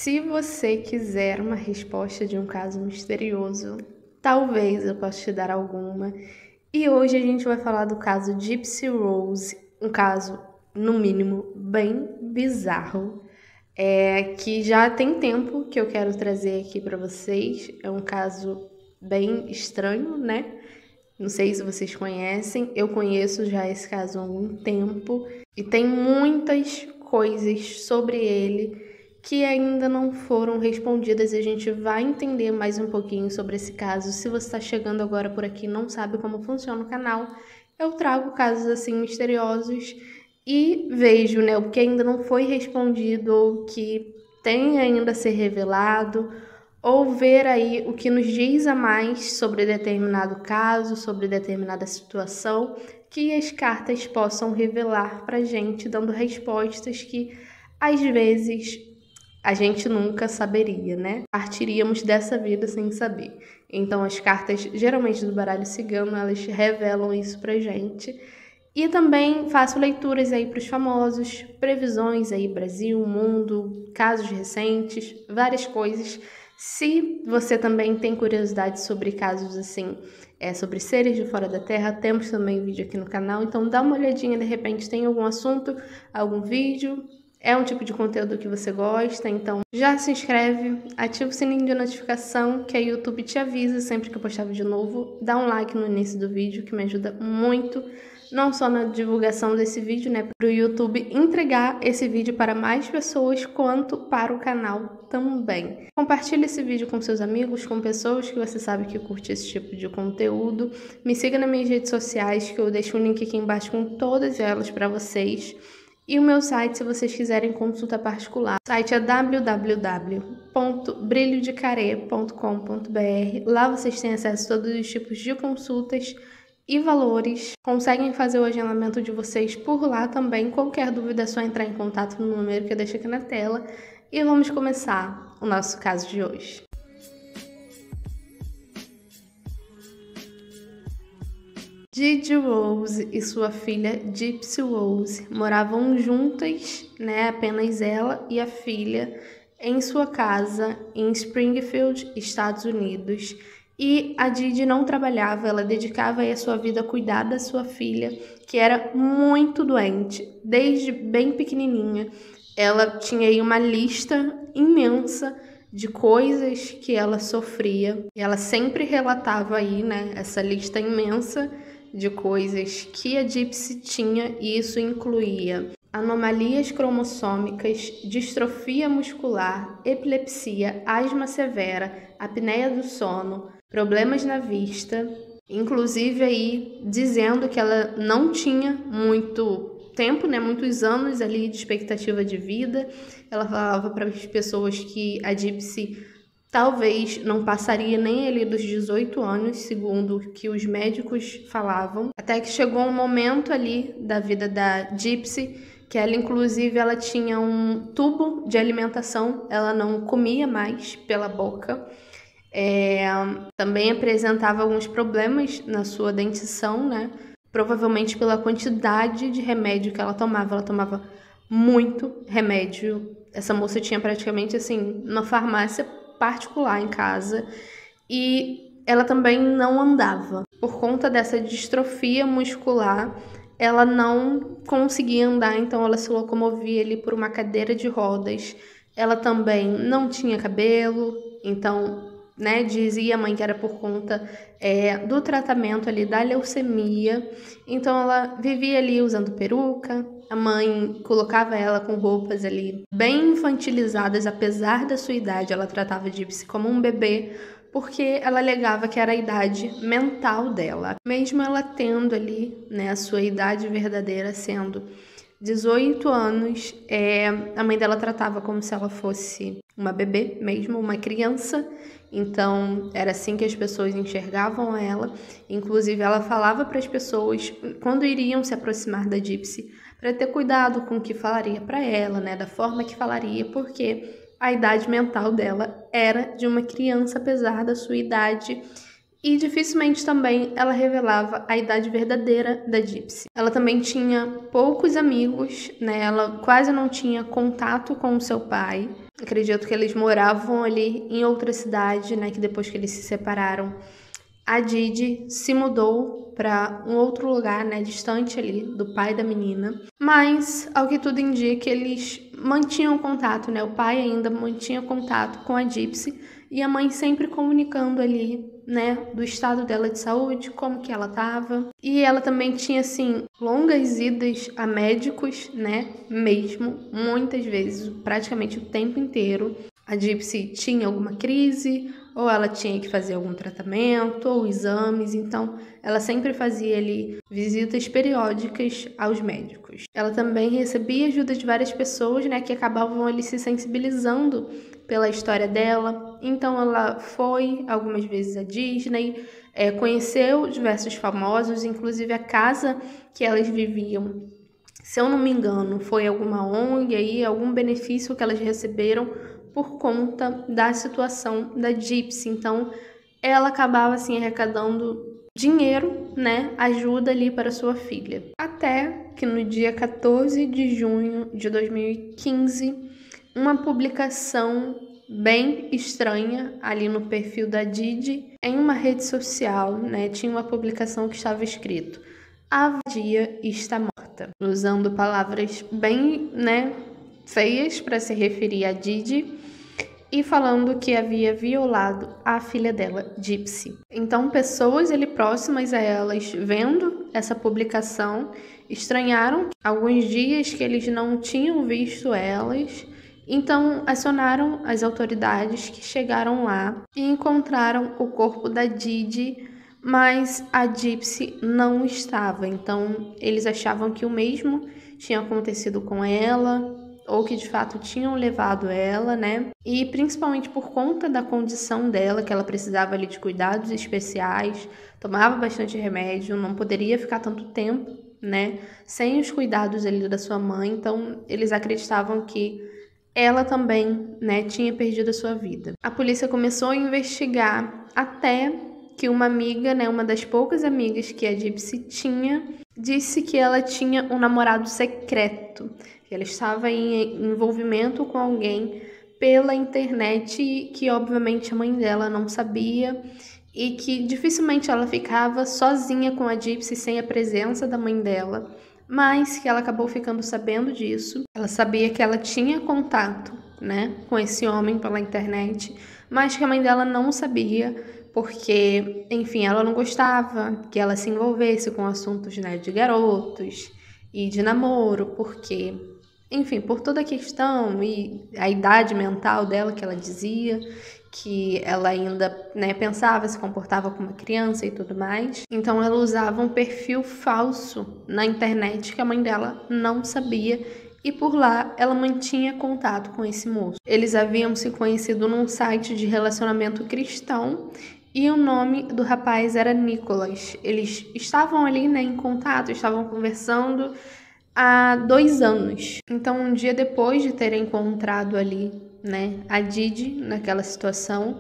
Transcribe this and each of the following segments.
Se você quiser uma resposta de um caso misterioso, talvez eu possa te dar alguma. E hoje a gente vai falar do caso Gypsy Rose, um caso, no mínimo, bem bizarro, que já tem tempo que eu quero trazer aqui para vocês. É um caso bem estranho, né? Não sei se vocês conhecem, eu conheço já esse caso há algum tempo e tem muitas coisas sobre ele que ainda não foram respondidas e a gente vai entender mais um pouquinho sobre esse caso. Se você está chegando agora por aqui e não sabe como funciona o canal, eu trago casos assim misteriosos e vejo, né, o que ainda não foi respondido ou que tem ainda a ser revelado, ou ver aí o que nos diz a mais sobre determinado caso, sobre determinada situação, que as cartas possam revelar pra gente, dando respostas que às vezes a gente nunca saberia, né? Partiríamos dessa vida sem saber. Então as cartas, geralmente do baralho cigano, elas revelam isso pra gente. E também faço leituras aí para os famosos, previsões aí Brasil, mundo, casos recentes, várias coisas. Se você também tem curiosidade sobre casos assim, sobre seres de fora da Terra, temos também vídeo aqui no canal, então dá uma olhadinha, de repente tem algum assunto, algum vídeo, é um tipo de conteúdo que você gosta, então já se inscreve, ativa o sininho de notificação, que a YouTube te avisa sempre que eu postar vídeo novo, dá um like no início do vídeo, que me ajuda muito, não só na divulgação desse vídeo, né, para o YouTube entregar esse vídeo para mais pessoas, quanto para o canal também. Compartilhe esse vídeo com seus amigos, com pessoas que você sabe que curte esse tipo de conteúdo. Me siga nas minhas redes sociais, que eu deixo um link aqui embaixo com todas elas para vocês. E o meu site, se vocês quiserem consulta particular, o site é www.brilhodecare.com.br. Lá vocês têm acesso a todos os tipos de consultas e valores. Conseguem fazer o agendamento de vocês por lá também. Qualquer dúvida é só entrar em contato no número que eu deixo aqui na tela. E vamos começar o nosso caso de hoje. Gigi Rose e sua filha Gypsy Rose moravam juntas, né, apenas ela e a filha, em sua casa em Springfield, Estados Unidos. E a Gigi não trabalhava, ela dedicava aí a sua vida a cuidar da sua filha, que era muito doente, desde bem pequenininha. Ela tinha aí uma lista imensa de coisas que ela sofria. E ela sempre relatava aí, né, essa lista imensa de coisas que a Gypsy tinha, e isso incluía anomalias cromossômicas, distrofia muscular, epilepsia, asma severa, apneia do sono, problemas na vista, inclusive aí dizendo que ela não tinha muito tempo, né, muitos anos ali de expectativa de vida. Ela falava para as pessoas que a Gypsy talvez não passaria nem ali dos 18 anos, segundo o que os médicos falavam. Até que chegou um momento ali da vida da Gypsy que ela, inclusive, ela tinha um tubo de alimentação, ela não comia mais pela boca. Também apresentava alguns problemas na sua dentição, né? Provavelmente pela quantidade de remédio que ela tomava muito remédio. Essa moça tinha praticamente, assim, uma farmácia particular em casa, e ela também não andava. Por conta dessa distrofia muscular, ela não conseguia andar, então ela se locomovia ali por uma cadeira de rodas. Ela também não tinha cabelo, então, né, dizia a mãe que era por conta do tratamento ali da leucemia. Então ela vivia ali usando peruca. A mãe colocava ela com roupas ali bem infantilizadas, apesar da sua idade. Ela tratava a Gypsy como um bebê, porque ela alegava que era a idade mental dela. Mesmo ela tendo ali, né, a sua idade verdadeira sendo 18 anos, a mãe dela tratava como se ela fosse uma bebê mesmo, uma criança. Então, era assim que as pessoas enxergavam ela. Inclusive, ela falava para as pessoas, quando iriam se aproximar da Gypsy, para ter cuidado com o que falaria para ela, né, da forma que falaria, porque a idade mental dela era de uma criança, apesar da sua idade. E dificilmente também ela revelava a idade verdadeira da Gypsy. Ela também tinha poucos amigos, né? Ela quase não tinha contato com o seu pai. Acredito que eles moravam ali em outra cidade, né? Que depois que eles se separaram, a Didi se mudou para um outro lugar, né? Distante ali do pai da menina. Mas, ao que tudo indica, eles mantinham contato, né? O pai ainda mantinha contato com a Gypsy e a mãe sempre comunicando ali, né? Do estado dela de saúde, como que ela tava. E ela também tinha, assim, longas idas a médicos, né? Mesmo, muitas vezes, praticamente o tempo inteiro. A Gypsy tinha alguma crise, ou ela tinha que fazer algum tratamento, ou exames, então ela sempre fazia ali visitas periódicas aos médicos. Ela também recebia ajuda de várias pessoas, né, que acabavam ali se sensibilizando pela história dela. Então ela foi algumas vezes à Disney, conheceu diversos famosos, inclusive a casa que elas viviam, se eu não me engano, foi alguma ONG aí, algum benefício que elas receberam por conta da situação da Gypsy. Então, ela acabava assim arrecadando dinheiro, né, ajuda ali para sua filha. Até que no dia 14 de junho de 2015, uma publicação bem estranha ali no perfil da Didi em uma rede social, né, tinha uma publicação que estava escrito: "A vadia está morta", usando palavras bem, né, feias para se referir a Didi, e falando que havia violado a filha dela, Gypsy. Então, pessoas ali próximas a elas, vendo essa publicação, estranharam alguns dias que eles não tinham visto elas, então acionaram as autoridades, que chegaram lá e encontraram o corpo da Didi, mas a Gypsy não estava. Então, eles achavam que o mesmo tinha acontecido com ela, ou que de fato tinham levado ela, né? E principalmente por conta da condição dela, que ela precisava ali de cuidados especiais, tomava bastante remédio, não poderia ficar tanto tempo, né, sem os cuidados ali da sua mãe. Então, eles acreditavam que ela também, né, tinha perdido a sua vida. A polícia começou a investigar até que uma amiga, né, uma das poucas amigas que a Gypsy tinha, disse que ela tinha um namorado secreto, que ela estava em envolvimento com alguém pela internet, que obviamente a mãe dela não sabia, e que dificilmente ela ficava sozinha com a Gypsy sem a presença da mãe dela, mas que ela acabou ficando sabendo disso. Ela sabia que ela tinha contato, né, com esse homem pela internet, mas que a mãe dela não sabia, porque, enfim, ela não gostava que ela se envolvesse com assuntos, né, de garotos e de namoro, porque, enfim, por toda a questão e a idade mental dela, que ela dizia que ela ainda, né, pensava, se comportava como uma criança e tudo mais. Então ela usava um perfil falso na internet que a mãe dela não sabia, e por lá ela mantinha contato com esse moço. Eles haviam se conhecido num site de relacionamento cristão e o nome do rapaz era Nicholas. Eles estavam ali, né, em contato, estavam conversando há 2 anos. Então, um dia depois de terem encontrado ali, né, a Didi naquela situação,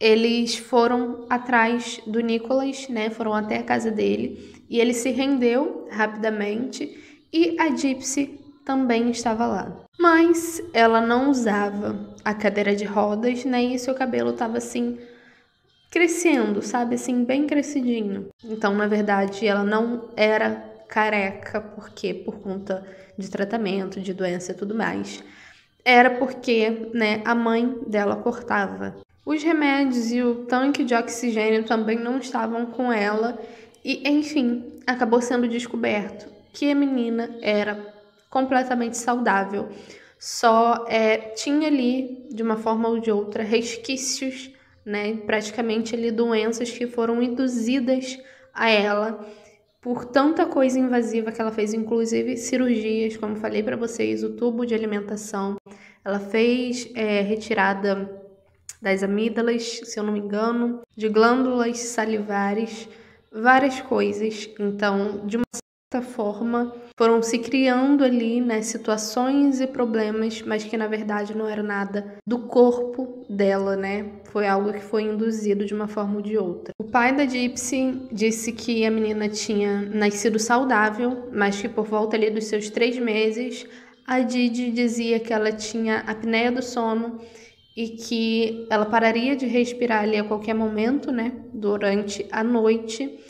eles foram atrás do Nicholas, né, foram até a casa dele, e ele se rendeu rapidamente, e a Gypsy também estava lá. Mas ela não usava a cadeira de rodas, né, e seu cabelo estava assim crescendo, sabe, assim, bem crescidinho. Então, na verdade, ela não era careca, porque por conta de tratamento, de doença e tudo mais. Era porque, né, a mãe dela cortava. Os remédios e o tanque de oxigênio também não estavam com ela e, enfim, acabou sendo descoberto que a menina era completamente saudável. Só tinha ali, de uma forma ou de outra, resquícios, né, praticamente ali doenças que foram induzidas a ela por tanta coisa invasiva que ela fez, inclusive cirurgias, como falei para vocês, o tubo de alimentação. Ela fez retirada das amígdalas, se eu não me engano, de glândulas salivares, várias coisas. Então, de uma certa forma, foram se criando ali, né, situações e problemas, mas que na verdade não era nada do corpo dela, né? Foi algo que foi induzido de uma forma ou de outra. O pai da Gypsy disse que a menina tinha nascido saudável, mas que por volta ali dos seus 3 meses, A Didi dizia que ela tinha apneia do sono e que ela pararia de respirar ali a qualquer momento, né, durante a noite.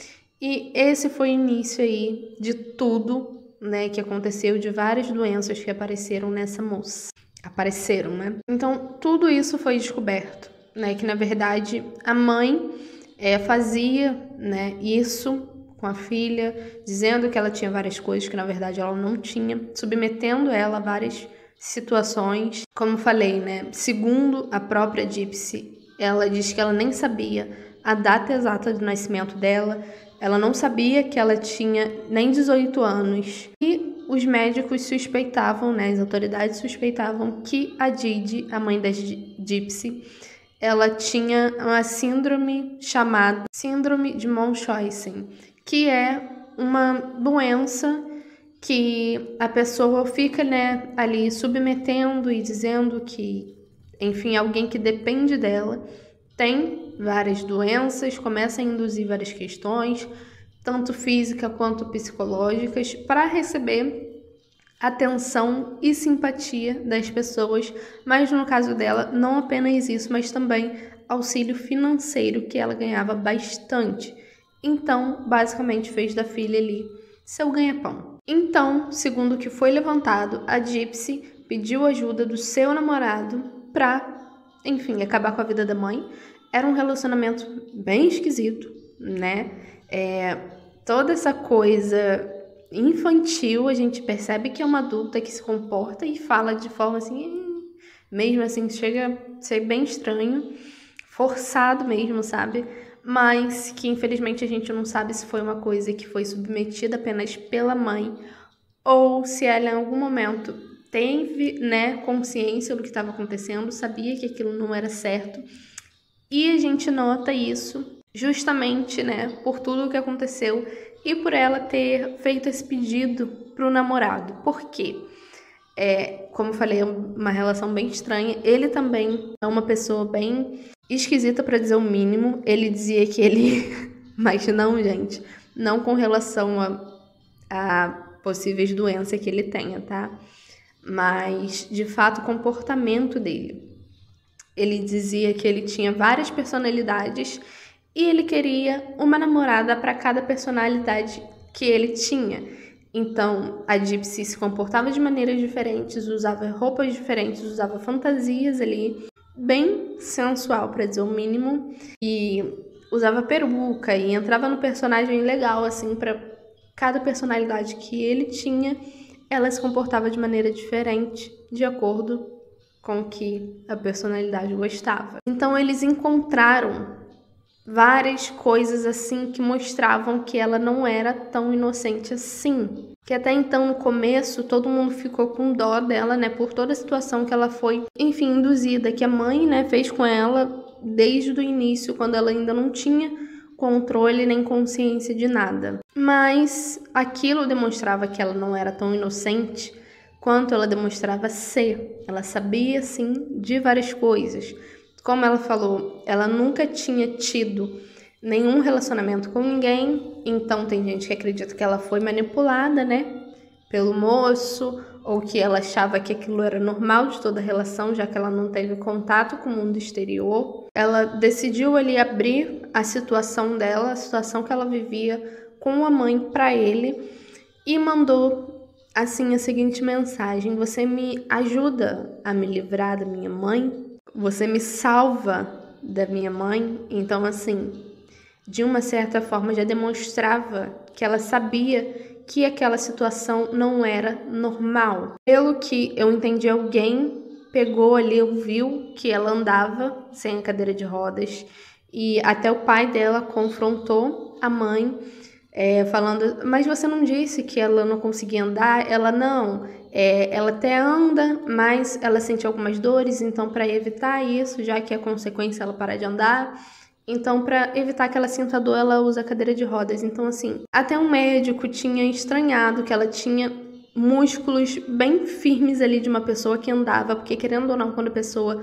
E esse foi o início aí de tudo, né, que aconteceu, de várias doenças que apareceram nessa moça. Apareceram, né? Então, tudo isso foi descoberto, né, que na verdade a mãe fazia, né, isso com a filha, dizendo que ela tinha várias coisas que na verdade ela não tinha, submetendo ela a várias situações. Como eu falei, né, segundo a própria Gypsy, ela diz que ela nem sabia a data exata do nascimento dela, ela não sabia que ela tinha nem 18 anos. E os médicos suspeitavam, né, as autoridades suspeitavam que a Didi, a mãe da Gypsy, ela tinha uma síndrome chamada Síndrome de Munchausen, que é uma doença que a pessoa fica, né, ali submetendo e dizendo que, enfim, alguém que depende dela tem várias doenças, começa a induzir várias questões, tanto física quanto psicológicas, para receber atenção e simpatia das pessoas, mas no caso dela, não apenas isso, mas também auxílio financeiro, que ela ganhava bastante. Então, basicamente, fez da filha ali seu ganha-pão. Então, segundo o que foi levantado, a Gypsy pediu ajuda do seu namorado para, enfim, acabar com a vida da mãe. Era um relacionamento bem esquisito, né? Toda essa coisa infantil, a gente percebe que é uma adulta que se comporta e fala de forma assim, mesmo assim, chega a ser bem estranho, forçado mesmo, sabe? Mas que infelizmente a gente não sabe se foi uma coisa que foi submetida apenas pela mãe ou se ela em algum momento teve, né, consciência do que estava acontecendo, sabia que aquilo não era certo. E a gente nota isso justamente, né, por tudo o que aconteceu e por ela ter feito esse pedido pro namorado. Por quê? Como eu falei, é uma relação bem estranha. Ele também é uma pessoa bem esquisita, para dizer o mínimo. Ele dizia que ele... Mas não, gente. Não com relação a possíveis doenças que ele tenha, tá? Mas, de fato, o comportamento dele. Ele dizia que ele tinha várias personalidades e ele queria uma namorada para cada personalidade que ele tinha. Então, a Gypsy se comportava de maneiras diferentes, usava roupas diferentes, usava fantasias ali, bem sensual, para dizer o mínimo, e usava peruca e entrava no personagem legal, assim, para cada personalidade que ele tinha, ela se comportava de maneira diferente, de acordo com o que a personalidade gostava. Então, eles encontraram várias coisas assim que mostravam que ela não era tão inocente assim. Que até então, no começo, todo mundo ficou com dó dela, né, por toda a situação que ela foi, enfim, induzida, que a mãe, né, fez com ela desde o início, quando ela ainda não tinha controle nem consciência de nada. Mas aquilo demonstrava que ela não era tão inocente quanto ela demonstrava ser. Ela sabia, sim, de várias coisas. Como ela falou, ela nunca tinha tido nenhum relacionamento com ninguém, então tem gente que acredita que ela foi manipulada, né, pelo moço, ou que ela achava que aquilo era normal de toda relação, já que ela não teve contato com o mundo exterior. Ela decidiu ali abrir a situação dela, a situação que ela vivia com a mãe para ele, e mandou assim a seguinte mensagem: você me ajuda a me livrar da minha mãe? Você me salva da minha mãe? Então, assim, de uma certa forma já demonstrava que ela sabia que aquela situação não era normal. Pelo que eu entendi, alguém pegou ali, viu que ela andava sem a cadeira de rodas, e até o pai dela confrontou a mãe, falando, mas você não disse que ela não conseguia andar? Ela não, ela até anda, mas ela sente algumas dores, então para evitar isso, já que é consequência ela parar de andar, então para evitar que ela sinta dor, ela usa a cadeira de rodas. Então assim, até um médico tinha estranhado que ela tinha músculos bem firmes ali de uma pessoa que andava, porque querendo ou não, quando a pessoa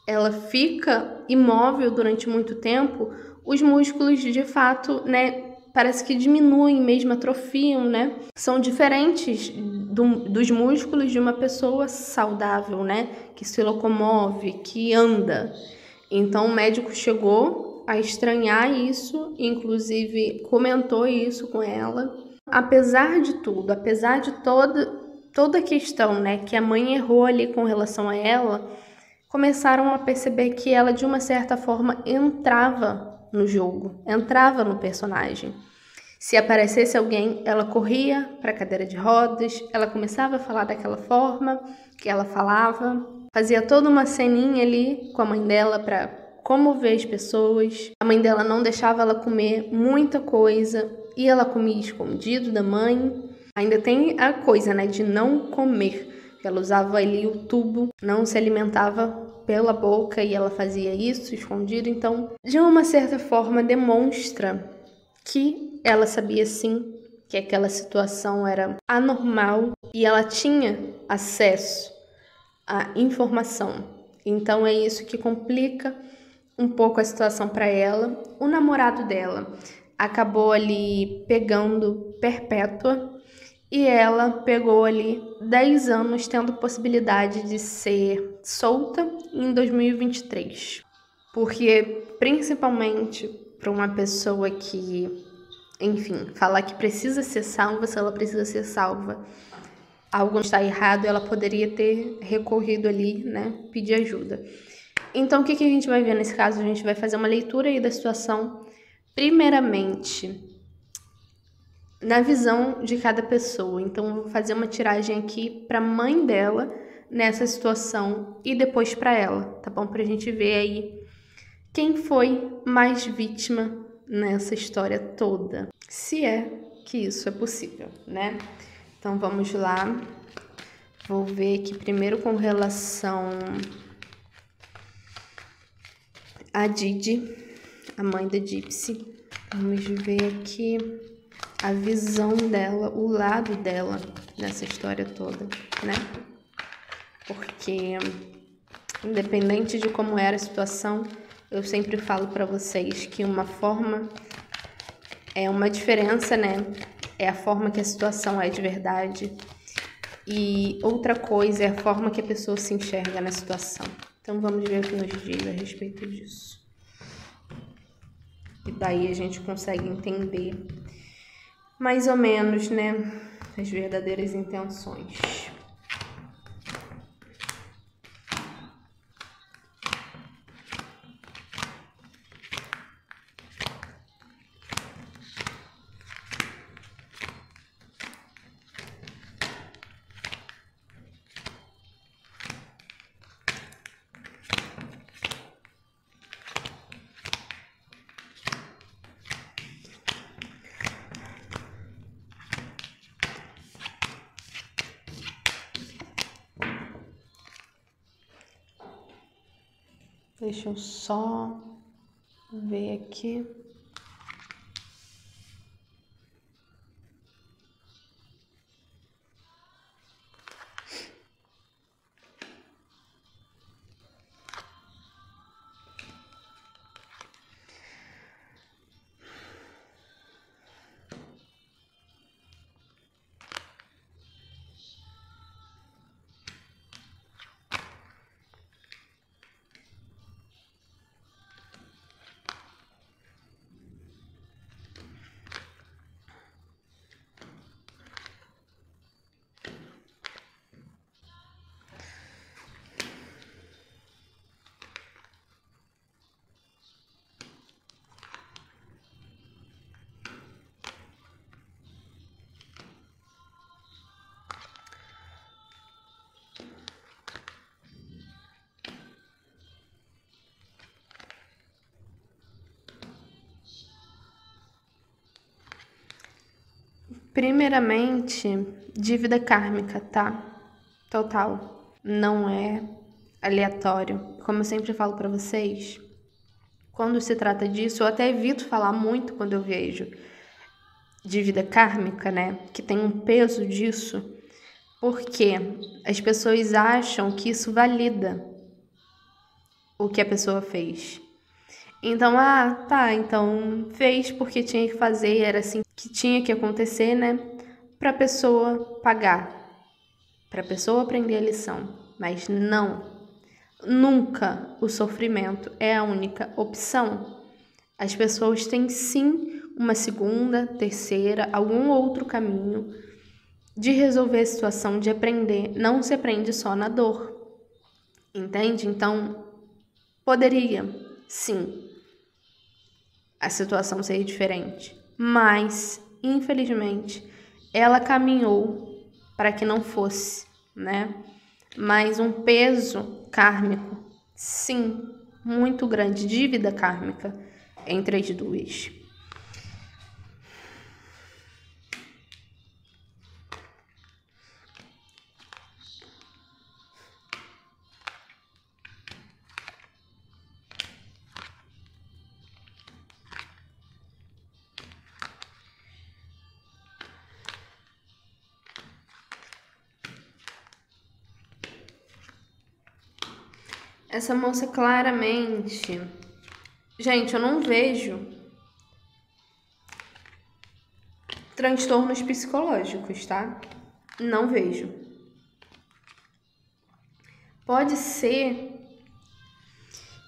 ela fica imóvel durante muito tempo, os músculos de fato, né, parece que diminuem mesmo, atrofiam, né? São diferentes dos músculos de uma pessoa saudável, né? Que se locomove, que anda. Então o médico chegou a estranhar isso, inclusive comentou isso com ela. Apesar de tudo, apesar de toda a questão, né, que a mãe errou ali com relação a ela, começaram a perceber que ela, de uma certa forma, entrava no jogo, entrava no personagem. Se aparecesse alguém, ela corria para a cadeira de rodas, ela começava a falar daquela forma que ela falava, fazia toda uma ceninha ali com a mãe dela para comover as pessoas. A mãe dela não deixava ela comer muita coisa e ela comia escondido da mãe. Ainda tem a coisa, né, de não comer. Ela usava ali o tubo, não se alimentava pela boca e ela fazia isso escondido. Então, de uma certa forma, demonstra que ela sabia sim que aquela situação era anormal e ela tinha acesso à informação. Então é isso que complica um pouco a situação para ela. O namorado dela acabou ali pegando Perpétua e ela pegou ali 10 anos tendo possibilidade de ser solta em 2023. Porque principalmente para uma pessoa que, enfim, falar que precisa ser salva, se ela precisa ser salva, algo está errado, ela poderia ter recorrido ali, né, pedir ajuda. Então, o que a gente vai ver nesse caso? A gente vai fazer uma leitura aí da situação, primeiramente, na visão de cada pessoa. Então, eu vou fazer uma tiragem aqui para a mãe dela nessa situação e depois para ela, tá bom? Pra gente ver aí quem foi mais vítima nessa história toda, se é que isso é possível, né? Então vamos lá. Vou ver aqui primeiro com relação a Didi, a mãe da Gypsy. Vamos ver aqui a visão dela, o lado dela nessa história toda, né? Porque independente de como era a situação, eu sempre falo para vocês que uma forma é uma diferença, né? É a forma que a situação é de verdade. E outra coisa é a forma que a pessoa se enxerga na situação. Então vamos ver o que nos diz a respeito disso. E daí a gente consegue entender mais ou menos, né, as verdadeiras intenções. Deixa eu só ver aqui. Primeiramente, dívida kármica, tá? Total. Não é aleatório. Como eu sempre falo pra vocês, quando se trata disso, eu até evito falar muito quando eu vejo dívida kármica, né? Que tem um peso disso, porque as pessoas acham que isso valida o que a pessoa fez. Então, então fez porque tinha que fazer, era assim que tinha que acontecer, né? Pra pessoa pagar. para a pessoa aprender a lição, mas não, nunca o sofrimento é a única opção. As pessoas têm sim uma segunda, terceira, algum outro caminho de resolver a situação, de aprender. Não se aprende só na dor, entende? Então, poderia, sim, a situação ser diferente, mas, infelizmente, ela caminhou para que não fosse, né? Mas um peso kármico, sim, muito grande, dívida kármica entre as duas. Essa moça claramente... Gente, eu não vejo transtornos psicológicos, tá? Não vejo. Pode ser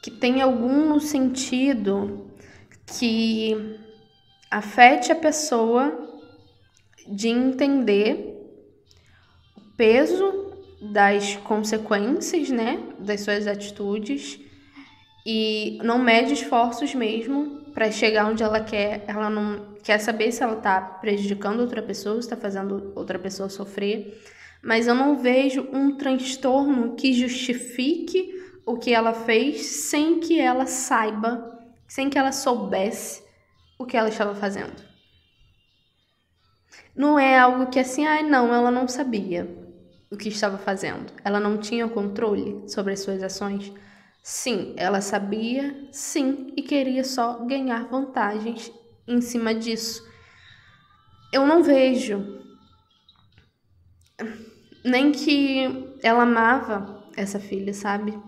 que tenha algum sentido que afete a pessoa de entender o peso das consequências, né, das suas atitudes e não mede esforços mesmo para chegar onde ela quer. Ela não quer saber se ela está prejudicando outra pessoa, se está fazendo outra pessoa sofrer, mas eu não vejo um transtorno que justifique o que ela fez sem que ela saiba, sem que ela soubesse o que ela estava fazendo. Não é algo que assim, não, ela não sabia o que estava fazendo. Ela não tinha controle sobre as suas ações. Sim, ela sabia, sim, e queria só ganhar vantagens em cima disso. Eu não vejo nem que ela amava essa filha, sabe?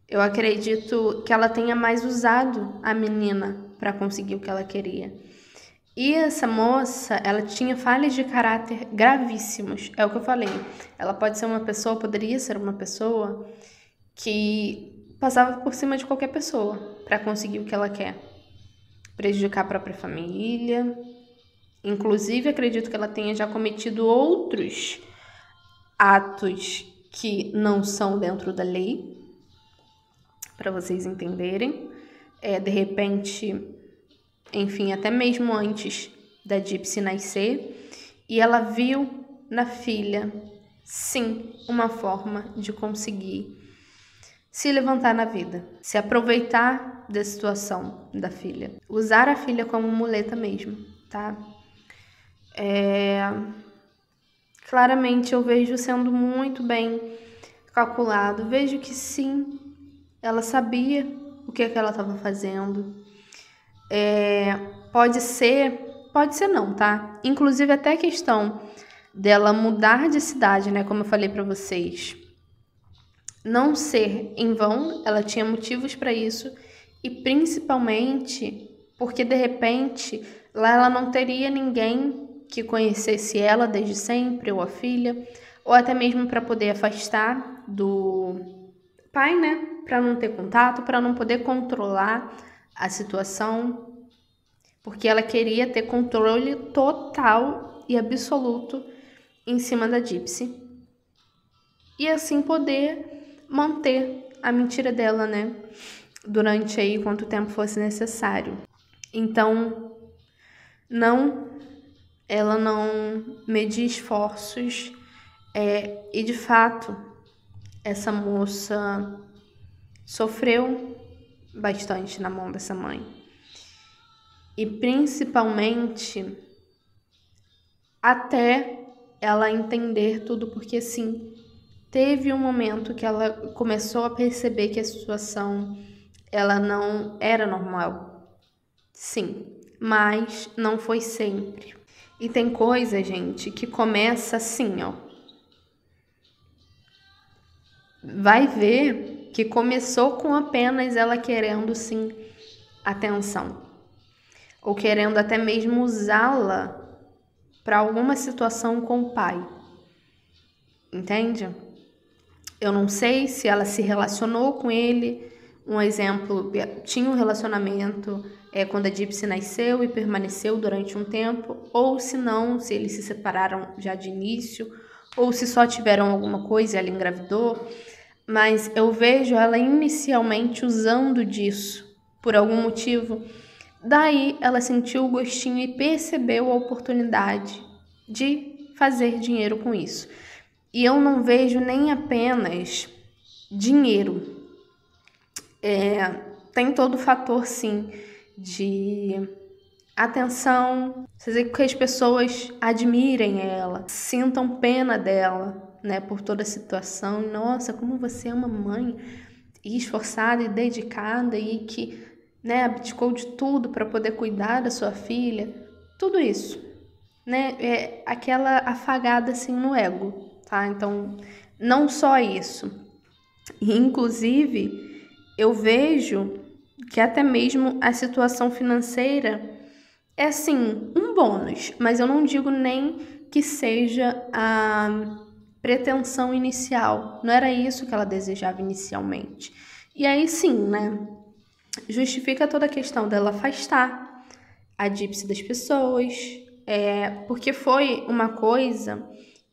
Eu acredito que ela tenha mais usado a menina para conseguir o que ela queria. E essa moça, ela tinha falhas de caráter gravíssimos. É o que eu falei. Ela pode ser uma pessoa, poderia ser uma pessoa que passava por cima de qualquer pessoa para conseguir o que ela quer. Prejudicar a própria família. Inclusive, acredito que ela tenha já cometido outros atos que não são dentro da lei, para vocês entenderem. De repente, enfim, até mesmo antes da Gypsy nascer, e ela viu na filha, sim, uma forma de conseguir se levantar na vida, se aproveitar da situação da filha, usar a filha como muleta mesmo, tá? Claramente eu vejo sendo muito bem calculado, vejo que sim, ela sabia o que ela estava fazendo. Pode ser não, tá? Inclusive até a questão dela mudar de cidade, né? Como eu falei pra vocês, não ser em vão, ela tinha motivos para isso, e principalmente porque de repente lá ela não teria ninguém que conhecesse ela desde sempre, ou a filha, ou até mesmo para poder afastar do pai, né? Para não ter contato, para não poder controlar a situação, porque ela queria ter controle total e absoluto em cima da Gypsy. E assim poder manter a mentira dela, né? Durante aí quanto tempo fosse necessário. Então, ela não media esforços. E de fato, essa moça sofreu bastante na mão dessa mãe. E principalmente até ela entender tudo, porque sim, teve um momento que ela começou a perceber que a situação ela não era normal. Sim, mas não foi sempre. E tem coisa, gente, que começa assim, ó. Vai ver que começou com apenas ela querendo, sim, atenção. Ou querendo até mesmo usá-la para alguma situação com o pai. entende? Eu não sei se ela se relacionou com ele. Um exemplo, tinha um relacionamento quando a Gypsy nasceu e permaneceu durante um tempo, ou se não, se eles se separaram já de início, ou se só tiveram alguma coisa e ela engravidou. Mas eu vejo ela inicialmente usando disso, por algum motivo. Daí ela sentiu o gostinho e percebeu a oportunidade de fazer dinheiro com isso. E eu não vejo nem apenas dinheiro. Tem todo o fator, sim, de atenção, fazer com que as pessoas admirem ela, sintam pena dela, né, por toda a situação. Nossa, como você é uma mãe esforçada e dedicada e que, né, abdicou de tudo para poder cuidar da sua filha. Tudo isso, né, é aquela afagada assim no ego, tá? Então, não só isso. Inclusive, eu vejo que até mesmo a situação financeira é sim um bônus, mas eu não digo nem que seja a pretensão inicial. Não era isso que ela desejava inicialmente. E aí sim, né? Justifica toda a questão dela afastar a Gypsy das pessoas, porque foi uma coisa,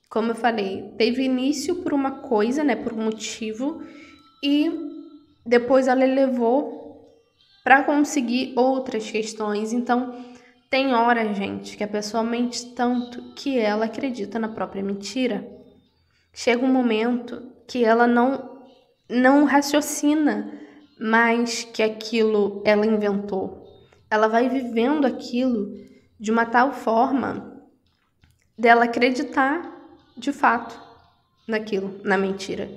como eu falei, teve início por uma coisa, né? Por um motivo, e depois ela elevou para conseguir outras questões. Então, tem hora, gente, que a pessoa mente tanto que ela acredita na própria mentira. Chega um momento que ela não raciocina mais que aquilo ela inventou. Ela vai vivendo aquilo de uma tal forma dela acreditar de fato naquilo, na mentira,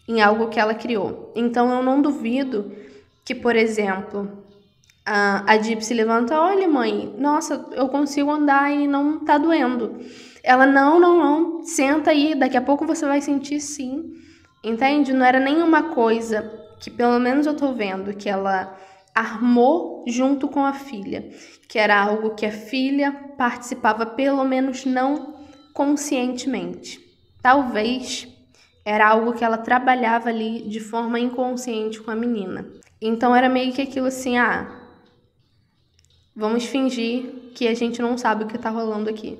em algo que ela criou. Então eu não duvido que, por exemplo, a Gypsy levanta, olha mãe, nossa, eu consigo andar e não tá doendo. Ela, não, senta aí, daqui a pouco você vai sentir sim, entende? Não era nenhuma coisa que, pelo menos eu tô vendo, que ela armou junto com a filha, que era algo que a filha participava, pelo menos não conscientemente. Talvez era algo que ela trabalhava ali de forma inconsciente com a menina. Então era meio que aquilo assim, vamos fingir que a gente não sabe o que tá rolando aqui.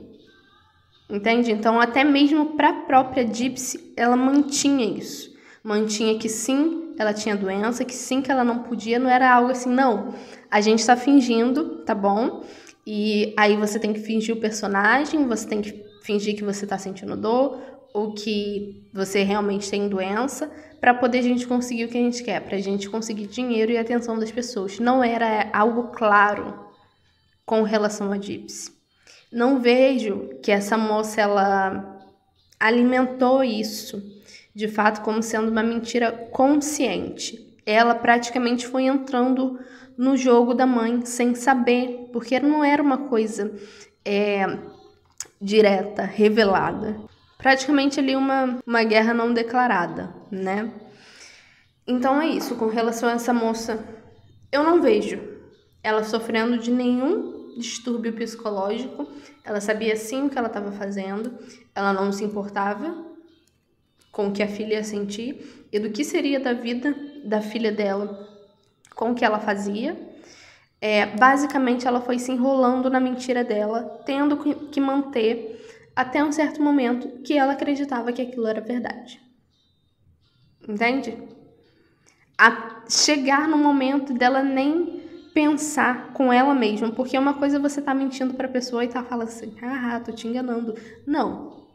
Entende? Então, até mesmo para a própria Gypsy, ela mantinha isso. Mantinha que sim, ela tinha doença, que sim, que ela não podia. Não era algo assim, não. A gente tá fingindo, tá bom? E aí você tem que fingir o personagem, você tem que fingir que você tá sentindo dor, ou que você realmente tem doença, para poder a gente conseguir o que a gente quer, pra gente conseguir dinheiro e atenção das pessoas. Não era algo claro com relação a Gypsy. Não vejo que essa moça, ela alimentou isso, de fato, como sendo uma mentira consciente. Ela praticamente foi entrando no jogo da mãe sem saber, porque não era uma coisa direta, revelada. Praticamente ali uma guerra não declarada, né? Então é isso, com relação a essa moça, eu não vejo ela sofrendo de nenhum distúrbio psicológico. Ela sabia sim o que ela estava fazendo, ela não se importava com o que a filha ia sentir e do que seria da vida da filha dela com o que ela fazia. Basicamente, ela foi se enrolando na mentira dela, tendo que manter até um certo momento que ela acreditava que aquilo era verdade. Entende? A chegar no momento dela nem pensar com ela mesma, porque uma coisa é você tá mentindo pra pessoa e tá falando assim, tô te enganando. Não.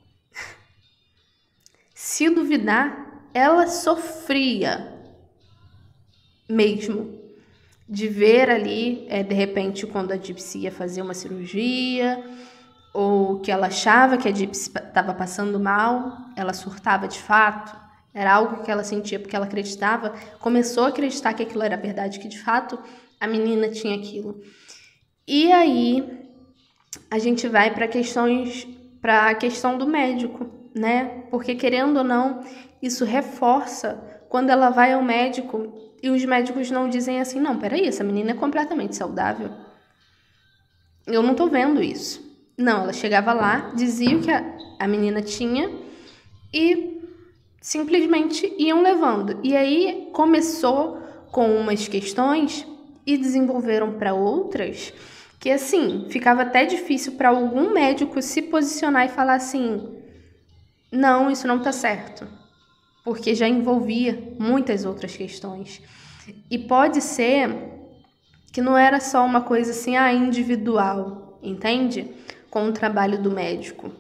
Se duvidar, ela sofria mesmo de ver ali, de repente, quando a Gypsy ia fazer uma cirurgia, ou que ela achava que a Gypsy estava passando mal, ela surtava de fato, era algo que ela sentia porque ela acreditava, começou a acreditar que aquilo era verdade, que de fato a menina tinha aquilo. E aí a gente vai para a questão do médico, né? Porque querendo ou não, isso reforça quando ela vai ao médico e os médicos não dizem assim, não, peraí, essa menina é completamente saudável. Eu não tô vendo isso. Não, ela chegava lá, dizia o que a menina tinha e simplesmente iam levando. E aí começou com umas questões e desenvolveram para outras que, assim, ficava até difícil para algum médico se posicionar e falar assim: não, isso não tá certo, porque já envolvia muitas outras questões. E pode ser que não era só uma coisa assim, individual, entende? Com o trabalho do médico.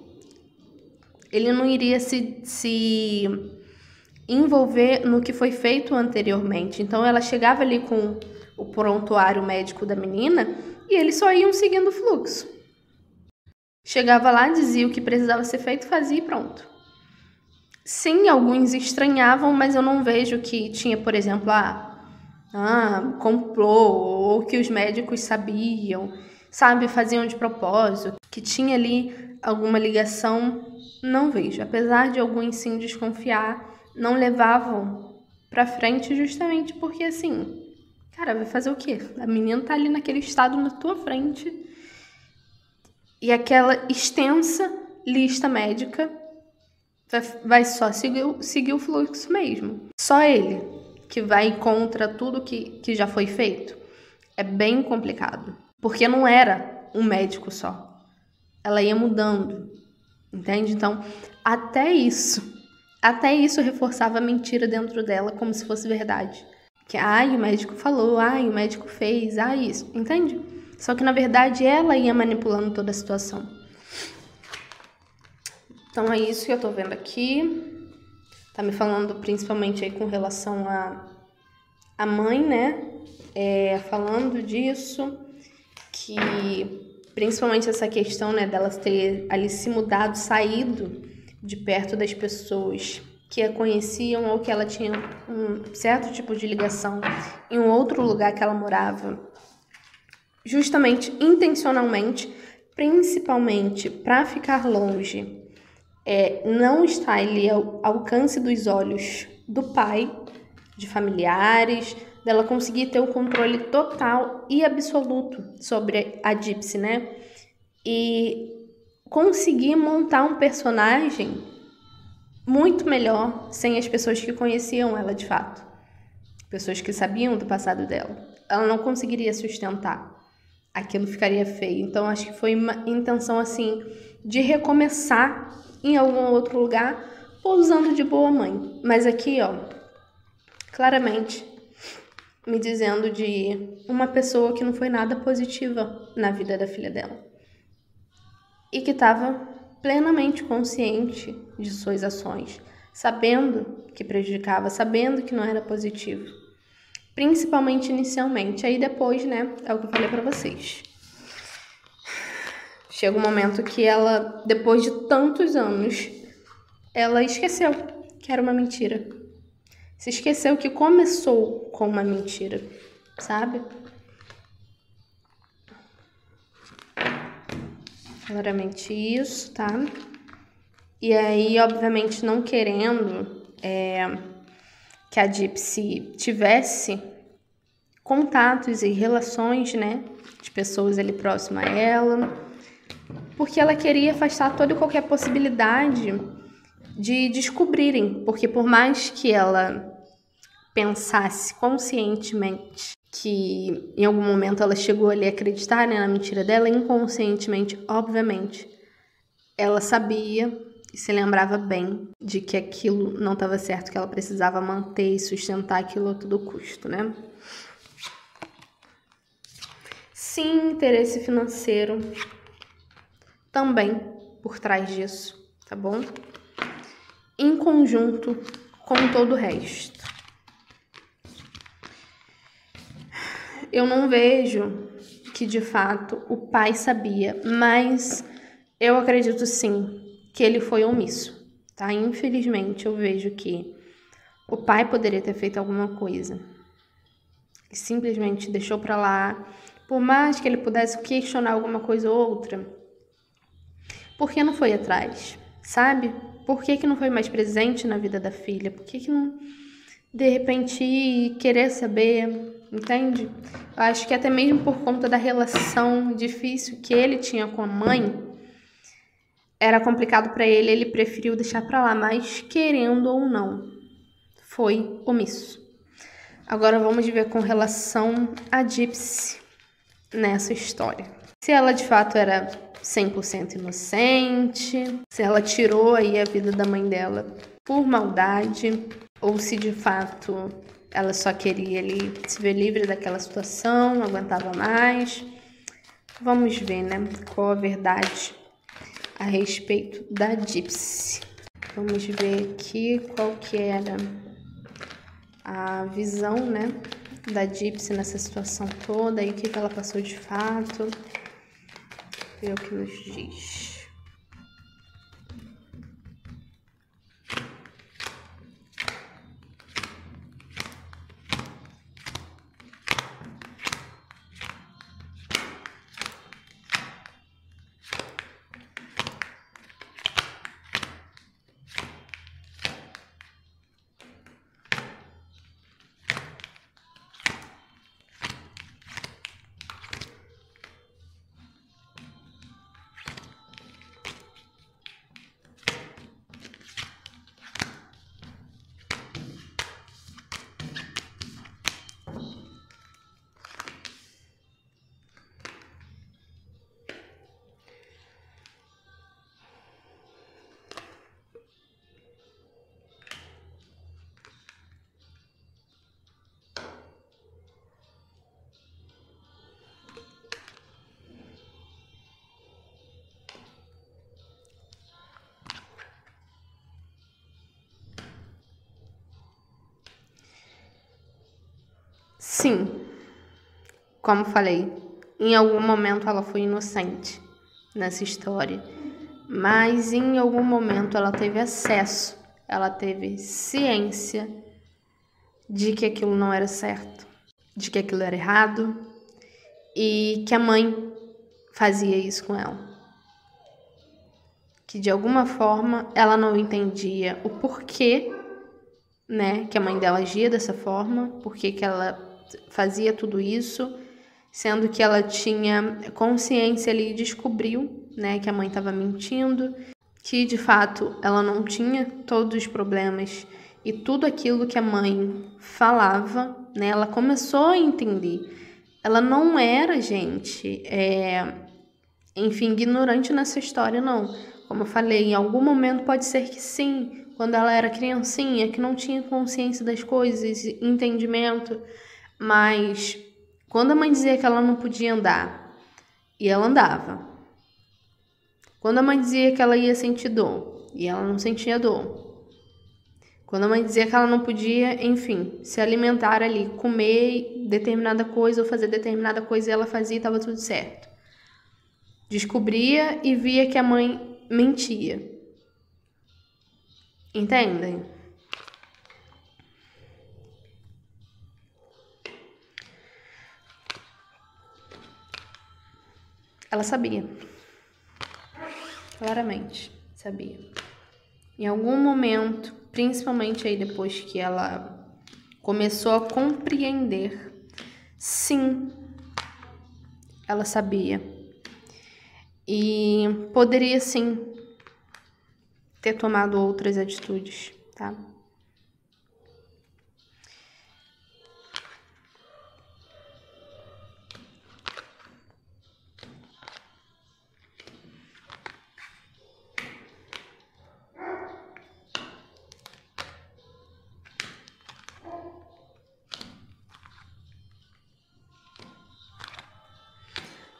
Ele não iria se envolver no que foi feito anteriormente. Então, ela chegava ali com o prontuário médico da menina e eles só iam seguindo o fluxo. Chegava lá, dizia o que precisava ser feito, fazia e pronto. Sim, alguns estranhavam, mas eu não vejo que tinha, por exemplo, complô, ou que os médicos sabiam, sabe, faziam de propósito, que tinha ali alguma ligação, não vejo. Apesar de alguns sim desconfiar, não levavam pra frente justamente porque, assim, cara, vai fazer o quê? A menina tá ali naquele estado na tua frente e aquela extensa lista médica vai só seguir o fluxo mesmo. Só ele que vai contra tudo que já foi feito. É bem complicado. Porque não era um médico só. Ela ia mudando. Entende? Então, até isso reforçava a mentira dentro dela como se fosse verdade. Que, o médico falou, o médico fez, isso. Entende? Só que, na verdade, ela ia manipulando toda a situação. Então, é isso que eu tô vendo aqui. Tá me falando principalmente aí com relação à mãe, né? Falando disso, que principalmente essa questão, né, delas ter ali se mudado, saído de perto das pessoas que a conheciam ou que ela tinha um certo tipo de ligação em um outro lugar que ela morava, justamente intencionalmente, principalmente para ficar longe. Não está ali ao alcance dos olhos do pai, de familiares, dela conseguir ter o controle total e absoluto sobre a Gypsy, né? E conseguir montar um personagem muito melhor sem as pessoas que conheciam ela de fato. Pessoas que sabiam do passado dela. Ela não conseguiria sustentar. Aquilo ficaria feio. Então, acho que foi uma intenção, assim, de recomeçar em algum outro lugar, pousando de boa mãe. Mas aqui, claramente me dizendo de uma pessoa que não foi nada positiva na vida da filha dela. E que estava plenamente consciente de suas ações, sabendo que prejudicava, sabendo que não era positivo. Principalmente inicialmente. Aí depois, né, é o que eu falei pra vocês. Chega um momento que ela, depois de tantos anos, ela esqueceu que era uma mentira. Se esqueceu que começou com uma mentira, sabe? Claramente isso, tá? E aí, obviamente, não querendo que a Gypsy tivesse contatos e relações, né, de pessoas ali próximas a ela, porque ela queria afastar toda e qualquer possibilidade de descobrirem, porque por mais que ela pensasse conscientemente que em algum momento ela chegou ali a acreditar, né, na mentira dela, inconscientemente, obviamente, ela sabia e se lembrava bem de que aquilo não estava certo, que ela precisava manter e sustentar aquilo a todo custo, né? Sim, interesse financeiro também por trás disso, tá bom? Em conjunto com todo o resto. Eu não vejo que, de fato, o pai sabia, mas eu acredito sim que ele foi omisso, tá? Infelizmente, eu vejo que o pai poderia ter feito alguma coisa e simplesmente deixou pra lá, por mais que ele pudesse questionar alguma coisa ou outra. Por que não foi atrás, sabe? Por que não foi mais presente na vida da filha? Por que não, de repente, querer saber, entende? Eu acho que até mesmo por conta da relação difícil que ele tinha com a mãe, era complicado para ele, ele preferiu deixar para lá, mas querendo ou não, foi omisso. Agora vamos ver com relação a Gypsy nessa história. Se ela de fato era 100% inocente, se ela tirou aí a vida da mãe dela por maldade, ou se de fato ela só queria ali se ver livre daquela situação, não aguentava mais. Vamos ver, né, qual a verdade a respeito da Gypsy. Vamos ver aqui qual que era a visão, né, da Gypsy nessa situação toda, e o que ela passou de fato. Ver o que nos diz. Sim, como falei, em algum momento ela foi inocente nessa história, mas em algum momento ela teve acesso, ela teve ciência de que aquilo não era certo, de que aquilo era errado e que a mãe fazia isso com ela. Que de alguma forma ela não entendia o porquê, né, que a mãe dela agia dessa forma, porquê que ela fazia tudo isso, sendo que ela tinha consciência ali e descobriu, né, que a mãe estava mentindo, que de fato ela não tinha todos os problemas e tudo aquilo que a mãe falava, né, ela começou a entender. Ela não era, gente, enfim, ignorante nessa história, não. Como eu falei, em algum momento pode ser que sim, quando ela era criancinha, que não tinha consciência das coisas, entendimento, mas quando a mãe dizia que ela não podia andar, e ela andava. Quando a mãe dizia que ela ia sentir dor, e ela não sentia dor. Quando a mãe dizia que ela não podia, enfim, se alimentar ali, comer determinada coisa ou fazer determinada coisa, e ela fazia e estava tudo certo. Descobria e via que a mãe mentia. Entendem? Ela sabia. Claramente, sabia. Em algum momento, principalmente aí depois que ela começou a compreender, sim, ela sabia. E poderia sim ter tomado outras atitudes, tá?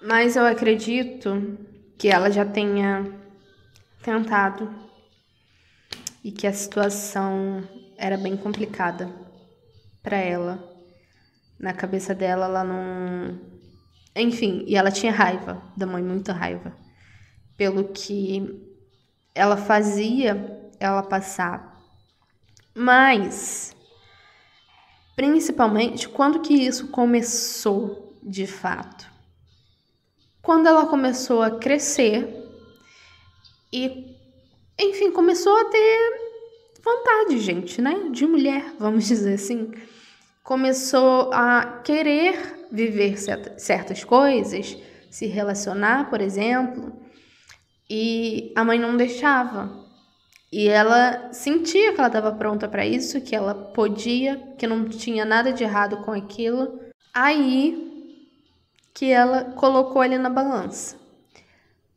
Mas eu acredito que ela já tenha tentado e que a situação era bem complicada para ela. Na cabeça dela, ela não... Enfim, e ela tinha raiva da mãe, muita raiva. Pelo que ela fazia ela passar. Mas, principalmente, quando que isso começou de fato? Quando ela começou a crescer e, enfim, começou a ter vontade, gente, né? De mulher, vamos dizer assim. Começou a querer viver certas coisas, se relacionar, por exemplo, e a mãe não deixava. E ela sentia que ela estava pronta para isso, que ela podia, que não tinha nada de errado com aquilo. Aí que ela colocou ele na balança.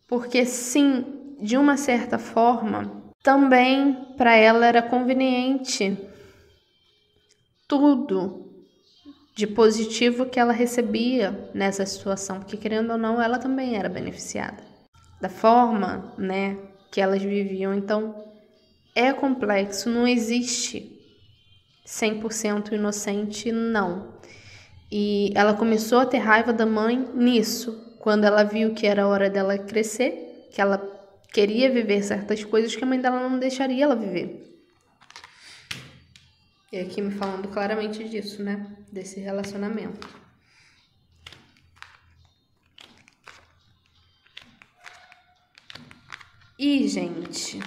Porque sim, de uma certa forma, também para ela era conveniente tudo de positivo que ela recebia nessa situação, porque querendo ou não, ela também era beneficiada da forma, né, que elas viviam. Então, é complexo, não existe 100% inocente, não. E ela começou a ter raiva da mãe nisso, quando ela viu que era hora dela crescer, que ela queria viver certas coisas que a mãe dela não deixaria ela viver. E aqui me falando claramente disso, né? Desse relacionamento. E, gente,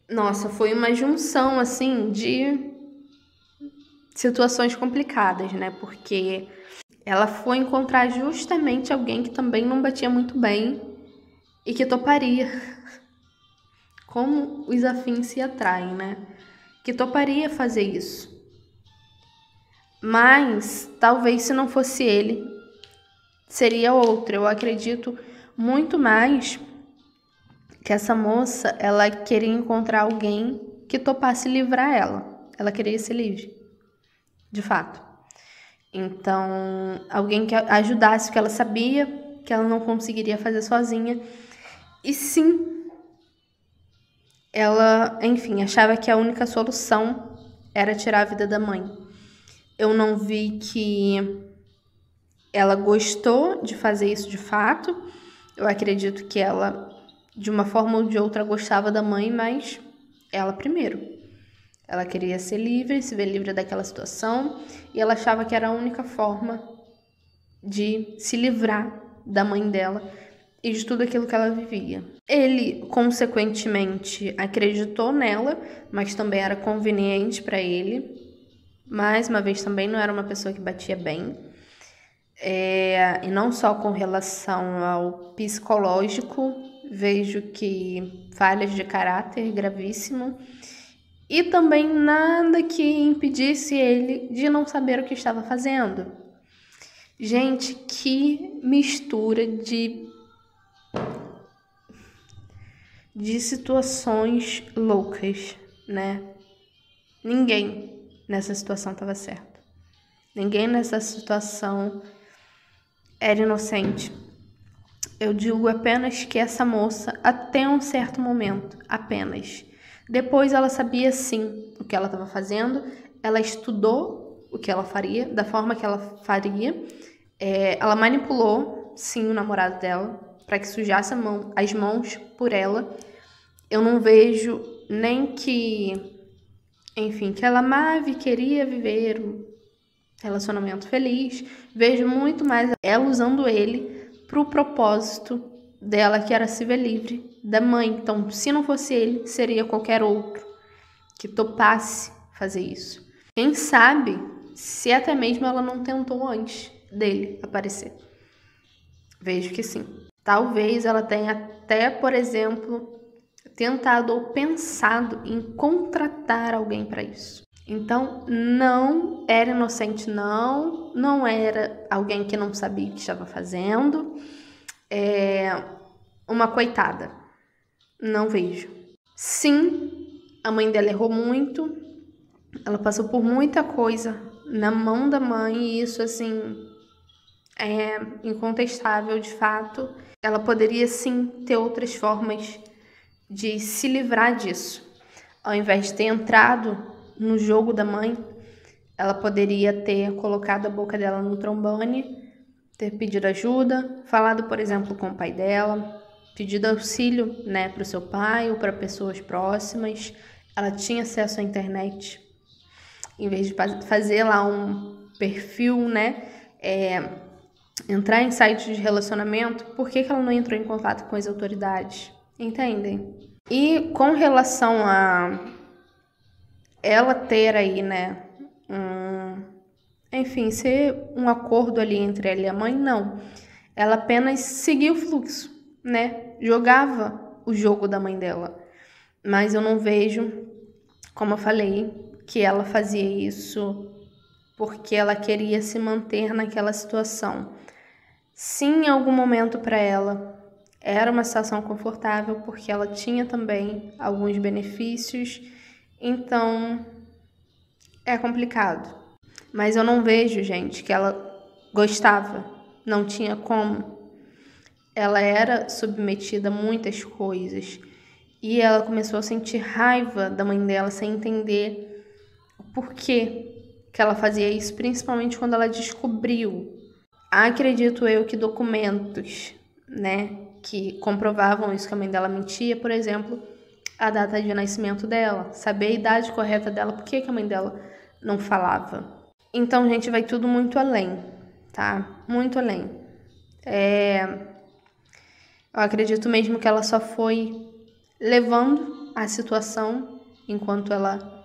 nossa, foi uma junção, assim, de situações complicadas, né? Porque ela foi encontrar justamente alguém que também não batia muito bem e que toparia. Como os afins se atraem, né? Que toparia fazer isso. Mas talvez se não fosse ele, seria outra. Eu acredito muito mais que essa moça, ela queria encontrar alguém que topasse livrar ela. Ela queria ser livre, de fato. Então, alguém que ajudasse o que ela sabia que ela não conseguiria fazer sozinha. E sim, ela, enfim, achava que a única solução era tirar a vida da mãe. Eu não vi que ela gostou de fazer isso de fato. Eu acredito que ela, de uma forma ou de outra, gostava da mãe, mas ela primeiro. Ela queria ser livre, se ver livre daquela situação, e ela achava que era a única forma de se livrar da mãe dela e de tudo aquilo que ela vivia. Ele, consequentemente, acreditou nela, mas também era conveniente para ele. Mais uma vez, também não era uma pessoa que batia bem. E não só com relação ao psicológico, vejo que falhas de caráter gravíssimo. E também nada que impedisse ele de não saber o que estava fazendo. Gente, que mistura de situações loucas, né? Ninguém nessa situação estava certo. Ninguém nessa situação era inocente. Eu digo apenas que essa moça, até um certo momento, apenas. Depois ela sabia sim o que ela estava fazendo, ela estudou o que ela faria, da forma que ela faria. Ela manipulou, sim, o namorado dela para que sujasse as mãos por ela. Eu não vejo nem que, enfim, que ela amava e queria viver um relacionamento feliz. Vejo muito mais ela usando ele pro propósito dela, que era se ver livre da mãe. Então, se não fosse ele, seria qualquer outro que topasse fazer isso. Quem sabe se até mesmo ela não tentou antes dele aparecer. Vejo que sim. Talvez ela tenha até, por exemplo, tentado ou pensado em contratar alguém para isso. Então, não era inocente, não era alguém que não sabia o que estava fazendo. Uma coitada. Não vejo. Sim, a mãe dela errou muito. Ela passou por muita coisa na mão da mãe e isso, assim, é incontestável, de fato. Ela poderia, sim, ter outras formas de se livrar disso. Ao invés de ter entrado no jogo da mãe, ela poderia ter colocado a boca dela no trombone, ter pedido ajuda, falado, por exemplo, com o pai dela, pedido auxílio, né, para o seu pai ou para pessoas próximas. Ela tinha acesso à internet. Em vez de fazer lá um perfil, né, entrar em sites de relacionamento, por que ela não entrou em contato com as autoridades? Entendem? E com relação a ela ter aí, né, enfim, ser um acordo ali entre ela e a mãe, não. Ela apenas seguia o fluxo, né? Jogava o jogo da mãe dela. Mas eu não vejo, como eu falei, que ela fazia isso porque ela queria se manter naquela situação. Sim, em algum momento para ela era uma situação confortável, porque ela tinha também alguns benefícios, então é complicado. Mas eu não vejo, gente, que ela gostava, não tinha como. Ela era submetida a muitas coisas e ela começou a sentir raiva da mãe dela sem entender o porquê que ela fazia isso, principalmente quando ela descobriu. Acredito eu que documentos, né, que comprovavam isso, que a mãe dela mentia, por exemplo, a data de nascimento dela, saber a idade correta dela, por que a mãe dela não falava. Então, gente, vai tudo muito além, tá? Muito além. Eu acredito mesmo que ela só foi levando a situação enquanto ela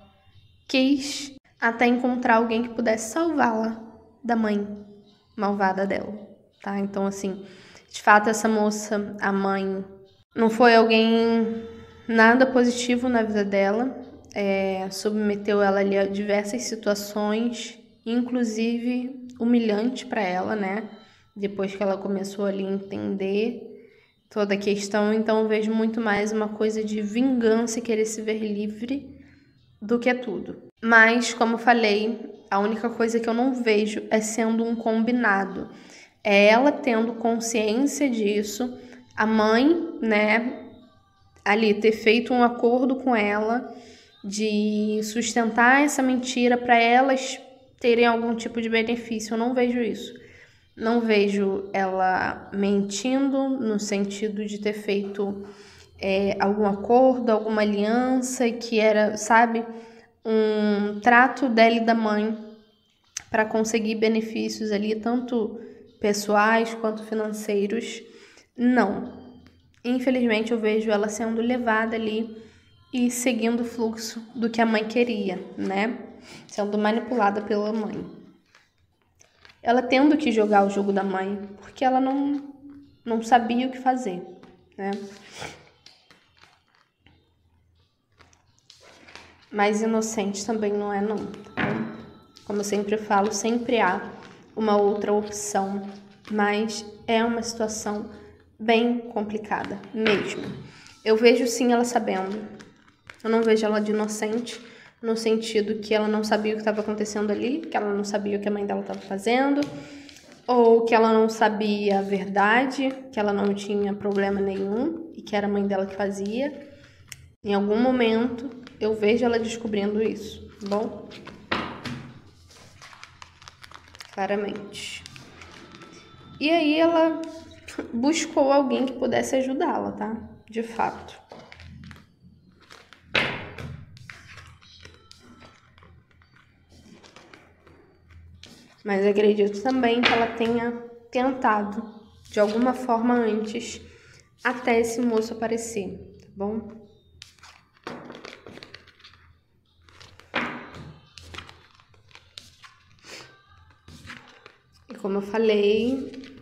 quis, até encontrar alguém que pudesse salvá-la da mãe malvada dela, tá? Então, assim, de fato, essa moça, a mãe, não foi alguém nada positivo na vida dela, submeteu ela ali a diversas situações, inclusive humilhante para ela, né? Depois que ela começou ali a entender toda a questão, então eu vejo muito mais uma coisa de vingança e querer se ver livre do que tudo. Mas, como eu falei, a única coisa que eu não vejo é sendo um combinado. É ela tendo consciência disso, a mãe, né, ali ter feito um acordo com ela de sustentar essa mentira para elas terem algum tipo de benefício. Eu não vejo isso. Não vejo ela mentindo no sentido de ter feito algum acordo, alguma aliança que era, sabe, um trato dela e da mãe para conseguir benefícios ali, tanto pessoais quanto financeiros. Não. Infelizmente eu vejo ela sendo levada ali e seguindo o fluxo do que a mãe queria, né? Sendo manipulada pela mãe. Ela tendo que jogar o jogo da mãe, porque ela não sabia o que fazer, né? Mas inocente também não é, não. Tá? Como eu sempre falo, sempre há uma outra opção, mas é uma situação bem complicada mesmo. Eu vejo sim ela sabendo. Eu não vejo ela de inocente, no sentido que ela não sabia o que estava acontecendo ali, que ela não sabia o que a mãe dela estava fazendo, ou que ela não sabia a verdade, que ela não tinha problema nenhum e que era a mãe dela que fazia. Em algum momento eu vejo ela descobrindo isso, tá bom? Claramente. E aí ela buscou alguém que pudesse ajudá-la, tá? De fato. Mas acredito também que ela tenha tentado, de alguma forma antes, até esse moço aparecer, tá bom? E como eu falei,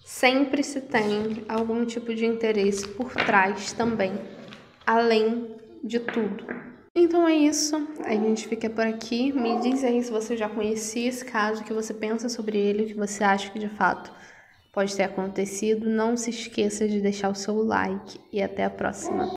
sempre se tem algum tipo de interesse por trás também, além de tudo. Então é isso, a gente fica por aqui. Me diz aí se você já conhecia esse caso, o que você pensa sobre ele, o que você acha que de fato pode ter acontecido. Não se esqueça de deixar o seu like e até a próxima.